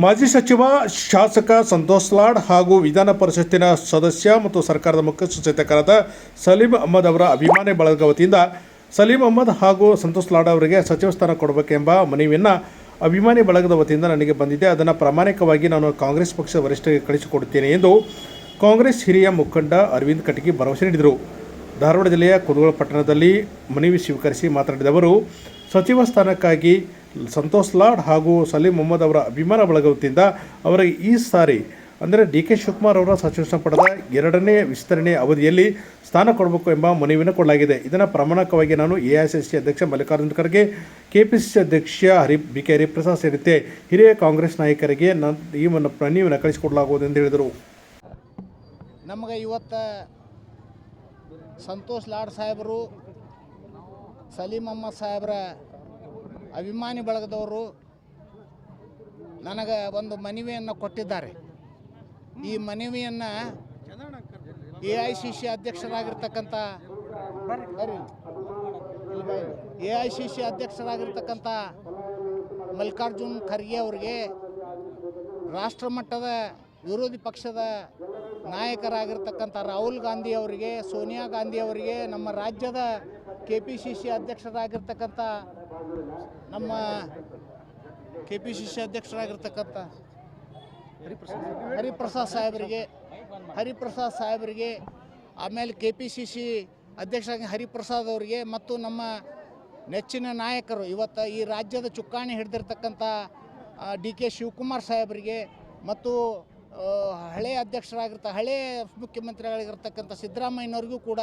ಮಾಜಿ ಸಚಿವ ಶಾಸಕ ಸಂತೋಷ್ ಲಾಡ್ ಹಾಗೂ ವಿಧಾನ ಪರಿಷತ್ತಿನ ಸದಸ್ಯ ಮತ್ತು ಸರ್ಕಾರದ ಮುಖ್ಯ ಸಚೇತಕರಾದ ಸಲೀಂ ಅಹ್ಮದ್ ಅವರ ಅಭಿಮಾನಿ ಬಳಗ ವತಿಯಿಂದ ಸಲೀಂ ಅಹ್ಮದ್ ಹಾಗೂ ಸಂತೋಷ್ ಲಾಡ್ ಅವರಿಗೆ ಸಚಿವ ಸ್ಥಾನ ಕೊಡಬೇಕೆಂಬ ಮನವಿಯನ್ನು ಅಭಿಮಾನಿ ಬಳಗದ ವತಿಯಿಂದ ನನಗೆ ಬಂದಿದೆ. ಅದನ್ನು ಪ್ರಾಮಾಣಿಕವಾಗಿ ನಾನು ಕಾಂಗ್ರೆಸ್ ಪಕ್ಷದ ವರಿಷ್ಠರಿಗೆ ಕಳಿಸಿಕೊಡುತ್ತೇನೆ ಎಂದು ಕಾಂಗ್ರೆಸ್ ಹಿರಿಯ ಮುಖಂಡ ಅರವಿಂದ್ ಕಟಗಿ ಭರವಸೆ ನೀಡಿದರು. ಧಾರವಾಡ ಜಿಲ್ಲೆಯ ಕುಂದಗೋಳ ಪಟ್ಟಣದಲ್ಲಿ ಮನವಿ ಸ್ವೀಕರಿಸಿ ಮಾತನಾಡಿದ ಅವರು, ಸಚಿವ ಸ್ಥಾನಕ್ಕಾಗಿ ಸಂತೋಷ್ ಲಾಡ್ ಹಾಗೂ ಸಲೀಂ ಅಹ್ಮದ್ ಅವರ ಅಭಿಮಾನ ಬಳಗ ವತಿಯಿಂದ ಅವರಿಗೆ ಈ ಸಾರಿ ಅಂದರೆ ಡಿ ಕೆ ಶಿವಕುಮಾರ್ ಅವರ ಸಚಿವ ಸಂಪುಟದ 2ನೇ ವಿಸ್ತರಣೆ ಅವಧಿಯಲ್ಲಿ ಸ್ಥಾನ ಕೊಡಬೇಕು ಎಂಬ ಮನವಿಯನ್ನು ಕೊಡಲಾಗಿದೆ. ಇದನ್ನು ಪ್ರಾಮಾಣಿಕವಾಗಿ ನಾನು ಎಐಸಿಸಿ ಅಧ್ಯಕ್ಷ ಮಲ್ಲಿಕಾರ್ಜುನ ಖರ್ಗೆ, ಕೆಪಿಸಿಸಿ ಅಧ್ಯಕ್ಷ ಬಿ ಕೆ ಹರಿಪ್ರಸಾದ್ ಸೇರಿದಂತೆ ಹಿರಿಯ ಕಾಂಗ್ರೆಸ್ ನಾಯಕರಿಗೆ ಈ ಮನವಿಯನ್ನು ಕಳಿಸಿಕೊಡಲಾಗುವುದು ಎಂದು ಹೇಳಿದರು. ನಮಗೆ ಇವತ್ತು ಸಂತೋಷ್ ಲಾಡ್ ಸಾಹೇಬರು, ಸಲೀಂ ಅಹ್ಮದ್ ಸಾಹೇಬರ ಅಭಿಮಾನಿ ಬಳಗದವರು ನನಗೆ ಒಂದು ಮನವಿಯನ್ನು ಕೊಟ್ಟಿದ್ದಾರೆ. ಈ ಮನವಿಯನ್ನು ಎಐಸಿಸಿ ಅಧ್ಯಕ್ಷರಾಗಿರ್ತಕ್ಕಂಥ ಮಲ್ಲಿಕಾರ್ಜುನ್ ಖರ್ಗೆ ಅವರಿಗೆ, ರಾಷ್ಟ್ರ ಮಟ್ಟದ ವಿರೋಧಿ ಪಕ್ಷದ ನಾಯಕರಾಗಿರ್ತಕ್ಕಂಥ ರಾಹುಲ್ ಗಾಂಧಿ ಅವರಿಗೆ, ಸೋನಿಯಾ ಗಾಂಧಿ ಅವರಿಗೆ, ನಮ್ಮ ರಾಜ್ಯದ ಕೆಪಿಸಿಸಿ ಅಧ್ಯಕ್ಷರಾಗಿರ್ತಕ್ಕಂಥ ಹರಿಪ್ರಸಾದ್ ಸಾಹೇಬರಿಗೆ, ಆಮೇಲೆ ಕೆಪಿಸಿಸಿ ಅಧ್ಯಕ್ಷರಾಗಿ ಹರಿಪ್ರಸಾದ್ ಅವರಿಗೆ ಮತ್ತು ನಮ್ಮ ನೆಚ್ಚಿನ ನಾಯಕರು ಇವತ್ತು ಈ ರಾಜ್ಯದ ಚುಕ್ಕಾಣಿ ಹಿಡಿದಿರ್ತಕ್ಕಂಥ ಡಿ ಕೆ ಶಿವಕುಮಾರ್ ಸಾಹೇಬರಿಗೆ ಮತ್ತು ಹಳೆಯ ಮುಖ್ಯಮಂತ್ರಿಗಳಿಗಿರ್ತಕ್ಕಂಥ ಸಿದ್ದರಾಮಯ್ಯನವ್ರಿಗೂ ಕೂಡ,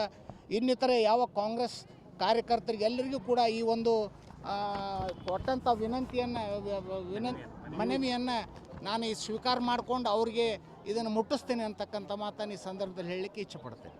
ಇನ್ನಿತರೆ ಯಾವ ಕಾಂಗ್ರೆಸ್ ಕಾರ್ಯಕರ್ತರಿಗೆ ಎಲ್ಲರಿಗೂ ಕೂಡ ಈ ಒಂದು ಕೊಟ್ಟಂಥ ಮನವಿಯನ್ನು ನಾನು ಸ್ವೀಕಾರ ಮಾಡಿಕೊಂಡು ಅವರಿಗೆ ಇದನ್ನು ಮುಟ್ಟಿಸ್ತೇನೆ ಅಂತಕ್ಕಂಥ ಮಾತನ್ನು ಈ ಸಂದರ್ಭದಲ್ಲಿ ಹೇಳಲಿಕ್ಕೆ ಇಚ್ಛೆಪಡ್ತೇನೆ.